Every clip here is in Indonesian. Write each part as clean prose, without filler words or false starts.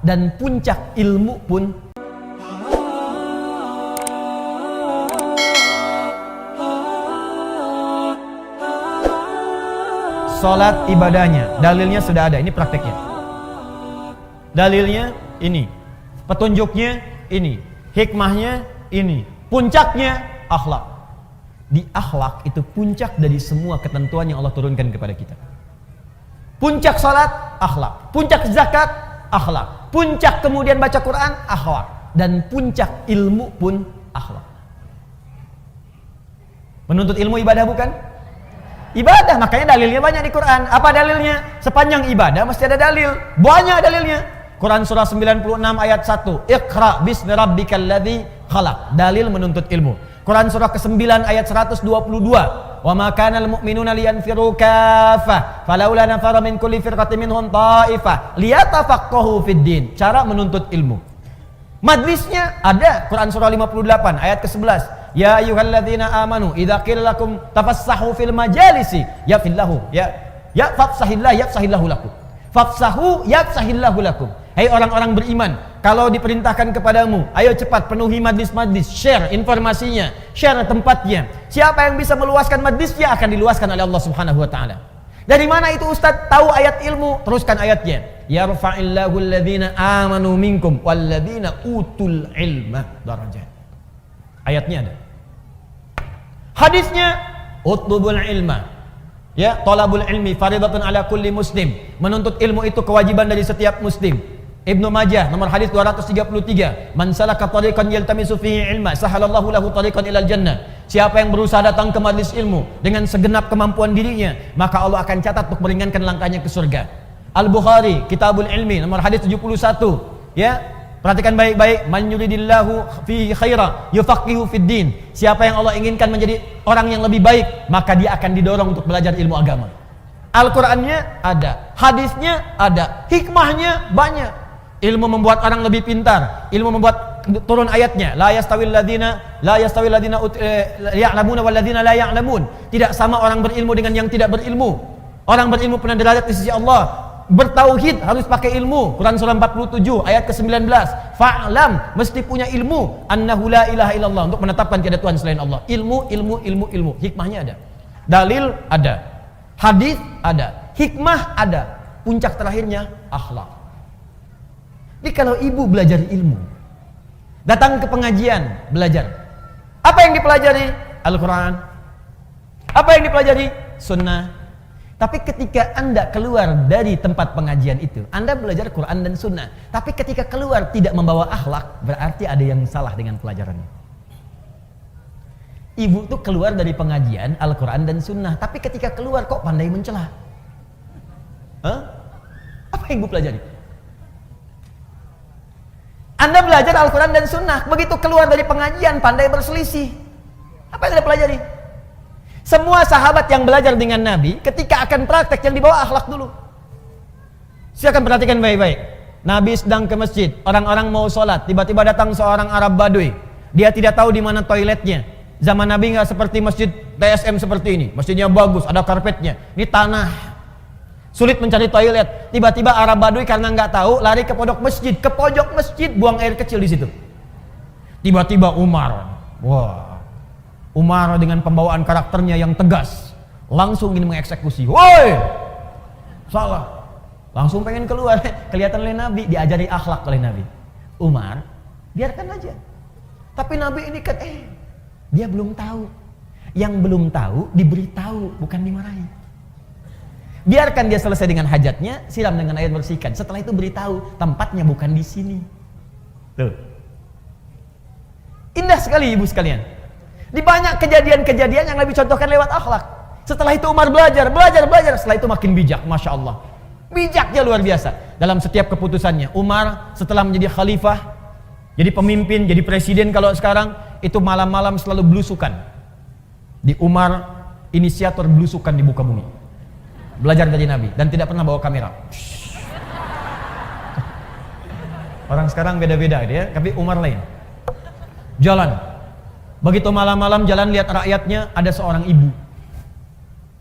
dan puncak ilmu pun salat ibadahnya. Dalilnya sudah ada, ini prakteknya. Dalilnya ini, petunjuknya ini, hikmahnya ini, puncaknya akhlak. Di akhlak itu puncak dari semua ketentuan yang Allah turunkan kepada kita. Puncak salat, akhlak. Puncak zakat, akhlak. Puncak kemudian baca Quran, akhlak. Dan puncak ilmu pun akhlak. Menuntut ilmu ibadah bukan? Ibadah, makanya dalilnya banyak di Quran. Apa dalilnya? Sepanjang ibadah mesti ada dalil. Banyak dalilnya. Quran surah 96 ayat 1. Iqra bismi rabbikal ladzi khalaq. Dalil menuntut ilmu. Quran surah ke-9 ayat 122. Wa ma kana al-mu'minuna liyanfiru kaffah falaula nafara min kulli firqatin minhum ta'ifah liyatafaqahu fid din. Cara menuntut ilmu. Majlisnya ada. Quran surah 58 ayat ke-11. Ya ayyuhalladzina amanu idza qila lakum tafassahu fil majalisi yafillahu fafsahillah yafsahillahu lakum. Fafsahu yafsahillahu lakum. Hai orang-orang beriman, kalau diperintahkan kepadamu, ayo cepat penuhi majlis-majlis, share informasinya, share tempatnya. Siapa yang bisa meluaskan majlisnya akan diluaskan oleh Allah Subhanahu wa taala. Dari mana itu Ustaz tahu ayat ilmu? Teruskan ayatnya. Yarfa'illahu alladhina amanu minkum walladhina utul ilma darajat. Ayatnya ada. Hadisnya utlubul ilma. Ya, talabul ilmi faridatun ala kulli muslim. Menuntut ilmu itu kewajiban dari setiap muslim. Ibnu Majah nomor hadis 233. Man salaka tariqan yaltamisu fihi ilma sahalallahu lahu tariqan ilal jannah. Siapa yang berusaha datang ke majlis ilmu dengan segenap kemampuan dirinya, maka Allah akan catat untuk meringankan langkahnya ke surga. Al-Bukhari Kitabul Ilmi nomor hadis 71. Ya, perhatikan baik-baik. Man yuridillahu fihi khaira yufaqihu fid din. Siapa yang Allah inginkan menjadi orang yang lebih baik, maka dia akan didorong untuk belajar ilmu agama. Al-Qur'annya ada, hadisnya ada, hikmahnya banyak. Ilmu membuat orang lebih pintar, ilmu membuat turun ayatnya. La yastawil ladzina ya'lamuna wal ladzina la ya'lamun. Tidak sama orang berilmu dengan yang tidak berilmu. Orang berilmu punya derajat di sisi Allah. Bertauhid harus pakai ilmu. Quran surah 47 ayat ke-19. Fa'lam, mesti punya ilmu. Annahu la ilaha illallah, untuk menetapkan tiada Tuhan selain Allah. Ilmu. Hikmahnya ada. Dalil ada. Hadis ada. Hikmah ada. Puncak terakhirnya akhlak. Jadi kalau ibu belajar ilmu, datang ke pengajian belajar, apa yang dipelajari? Al-Quran. Apa yang dipelajari? Sunnah. Tapi ketika Anda keluar dari tempat pengajian itu, Anda belajar Quran dan Sunnah. Tapi ketika keluar tidak membawa akhlak, berarti ada yang salah dengan pelajarannya. Ibu tuh keluar dari pengajian Al-Quran dan Sunnah, tapi ketika keluar kok pandai mencela. Apa yang ibu pelajari? Anda belajar Al-Quran dan Sunnah, begitu keluar dari pengajian pandai berselisih. Apa yang Anda pelajari? Semua sahabat yang belajar dengan Nabi, ketika akan praktek yang dibawa akhlak dulu. Silakan perhatikan baik-baik. Nabi sedang ke masjid, orang-orang mau sholat, tiba-tiba datang seorang Arab Badui. Dia tidak tahu di mana toiletnya. Zaman Nabi nggak seperti masjid TSM seperti ini. Masjidnya bagus, ada karpetnya. Ini tanah. Sulit mencari toilet. Tiba-tiba Arab Badui karena nggak tahu lari ke pojok masjid, buang air kecil di situ. Tiba-tiba Umar, Umar dengan pembawaan karakternya yang tegas, langsung ingin mengeksekusi. Woi, salah. Langsung pengen keluar. Kelihatan oleh Nabi, diajari akhlak oleh Nabi. Umar, biarkan aja. Tapi Nabi ini kan, dia belum tahu. Yang belum tahu diberitahu, bukan dimarahi. Biarkan dia selesai dengan hajatnya, siram dengan air bersihkan. Setelah itu beritahu, tempatnya bukan di sini. Tuh. Indah sekali ibu sekalian. Di banyak kejadian-kejadian yang Nabi contohkan lewat akhlak. Setelah itu Umar belajar. Setelah itu makin bijak, Masya Allah. Bijaknya luar biasa. Dalam setiap keputusannya. Umar setelah menjadi khalifah, jadi pemimpin, jadi presiden kalau sekarang, itu malam-malam selalu belusukan. Di Umar, inisiator belusukan di muka bumi. Belajar dari Nabi dan tidak pernah bawa kamera. Orang sekarang beda-beda dia, tapi Umar lain. Jalan. Begitu malam-malam jalan lihat rakyatnya, ada seorang ibu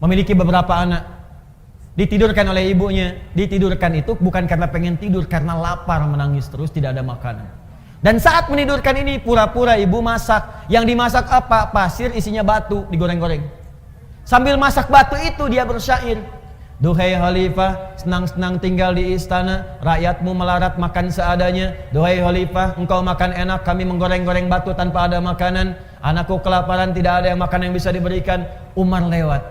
memiliki beberapa anak. Ditidurkan oleh ibunya. Ditidurkan itu bukan karena pengen tidur, karena lapar, menangis terus, tidak ada makanan. Dan saat menidurkan ini pura-pura ibu masak. Yang dimasak apa? Pasir isinya batu, digoreng-goreng. Sambil masak batu itu dia bersyair. Duhai khalifah, senang-senang tinggal di istana, rakyatmu melarat makan seadanya. Duhai khalifah, engkau makan enak, kami menggoreng-goreng batu tanpa ada makanan. Anakku kelaparan, tidak ada yang makan yang bisa diberikan. Umar lewat.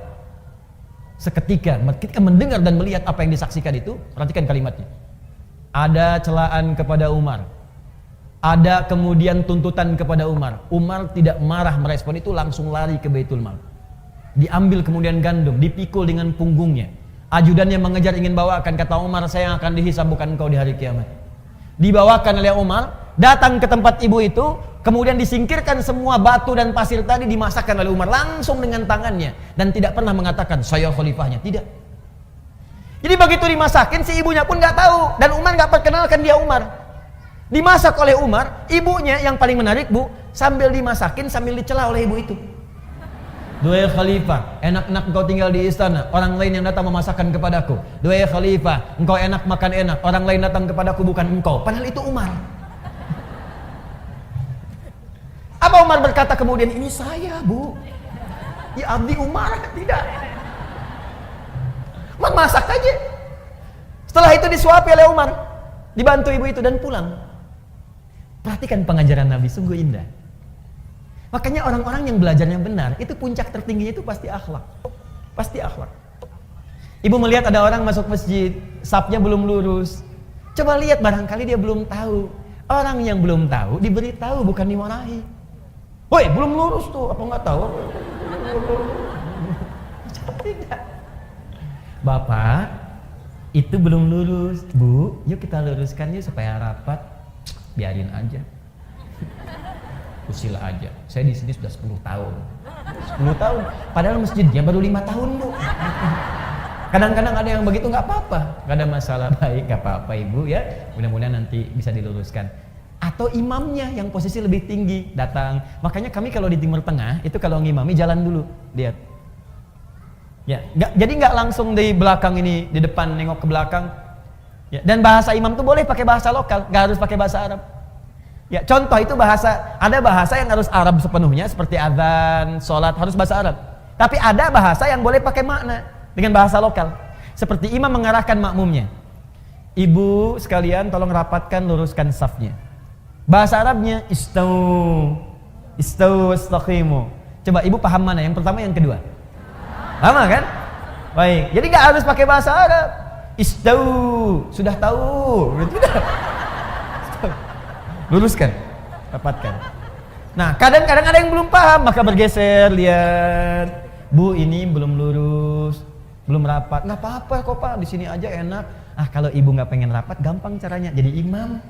Seketika ketika mendengar dan melihat apa yang disaksikan itu, perhatikan kalimatnya. Ada celaan kepada Umar. Ada kemudian tuntutan kepada Umar. Umar tidak marah merespon itu, langsung lari ke Baitul Mal. Diambil kemudian gandum, dipikul dengan punggungnya. Ajudannya mengejar ingin bawakan, kata Umar, saya yang akan dihisab bukan engkau di hari kiamat. Dibawakan oleh Umar, datang ke tempat ibu itu, kemudian disingkirkan semua batu dan pasir tadi, dimasakkan oleh Umar langsung dengan tangannya, dan tidak pernah mengatakan saya khalifahnya, tidak. Jadi begitu dimasakin, si ibunya pun nggak tahu, dan Umar nggak perkenalkan dia Umar. Dimasak oleh Umar, ibunya yang paling menarik bu, sambil dimasakin sambil dicela oleh ibu itu. Duhai khalifah, enak-enak engkau tinggal di istana, orang lain yang datang memasakkan kepadaku. Duhai khalifah, engkau enak makan enak, orang lain datang kepadaku bukan engkau. Padahal itu Umar. Apa Umar berkata kemudian, ini saya bu, ya abdi Umar? Tidak. Umar masak aja. Setelah itu disuapi oleh Umar, dibantu ibu itu dan pulang. Perhatikan pengajaran Nabi, sungguh indah. Makanya orang-orang yang belajarnya benar, itu puncak tertingginya itu pasti akhlak. Pasti akhlak. Ibu melihat ada orang masuk masjid, safnya belum lurus. Coba lihat, barangkali dia belum tahu. Orang yang belum tahu diberitahu, bukan dimarahi. Woi, belum lurus tuh, apa nggak tahu? Tidak. Bapak, itu belum lurus. Bu, yuk kita luruskan yuk supaya rapat. Biarin aja. Usil aja. Saya di sini sudah 10 tahun. 10 tahun. Padahal masjidnya baru 5 tahun, Bu. Kadang-kadang ada yang begitu, nggak apa-apa. Nggak ada masalah, baik, nggak apa-apa Ibu ya. Mudah-mudahan nanti bisa diluruskan. Atau imamnya yang posisi lebih tinggi datang. Makanya kami kalau di Timur Tengah itu kalau ngimami jalan dulu, lihat. Ya, jadi nggak langsung di belakang ini, di depan nengok ke belakang. Ya, dan bahasa imam tuh boleh pakai bahasa lokal, nggak harus pakai bahasa Arab. Ya, contoh itu bahasa, ada bahasa yang harus Arab sepenuhnya seperti azan, sholat harus bahasa Arab. Tapi ada bahasa yang boleh pakai makna dengan bahasa lokal. Seperti imam mengarahkan makmumnya. Ibu sekalian tolong rapatkan, luruskan safnya. Bahasa Arabnya istau, istau istaqimu. Coba ibu paham mana? Yang pertama, yang kedua? Sama kan? Baik. Jadi nggak harus pakai bahasa Arab. Istau, sudah tahu. Tidak. Luruskan, rapatkan. Nah, kadang-kadang ada yang belum paham, maka bergeser, lihat. Bu, ini belum lurus, belum rapat. Nggak apa-apa kok Pak, di sini aja enak. Ah, kalau ibu nggak pengen rapat, gampang caranya. Jadi imam.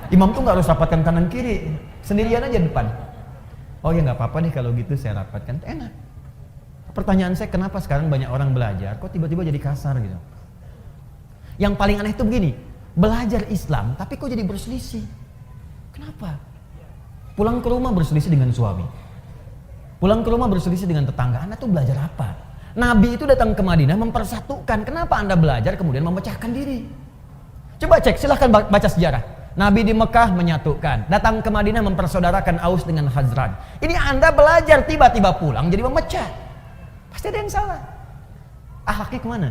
Imam tuh nggak harus rapatkan kanan kiri, sendirian aja depan. Oh ya nggak apa-apa nih kalau gitu saya rapatkan, enak. Pertanyaan saya, kenapa sekarang banyak orang belajar, kok tiba-tiba jadi kasar gitu? Yang paling aneh itu begini, belajar Islam, tapi kok jadi berselisih? Kenapa? Pulang ke rumah berselisih dengan suami. Pulang ke rumah berselisih dengan tetangga. Anda tuh belajar apa? Nabi itu datang ke Madinah mempersatukan. Kenapa Anda belajar kemudian memecahkan diri? Coba cek, silahkan baca sejarah. Nabi di Mekah menyatukan. Datang ke Madinah mempersaudarakan Aus dengan Khazraj. Ini Anda belajar, tiba-tiba pulang jadi memecah. Pasti ada yang salah. Akhlaknya kemana?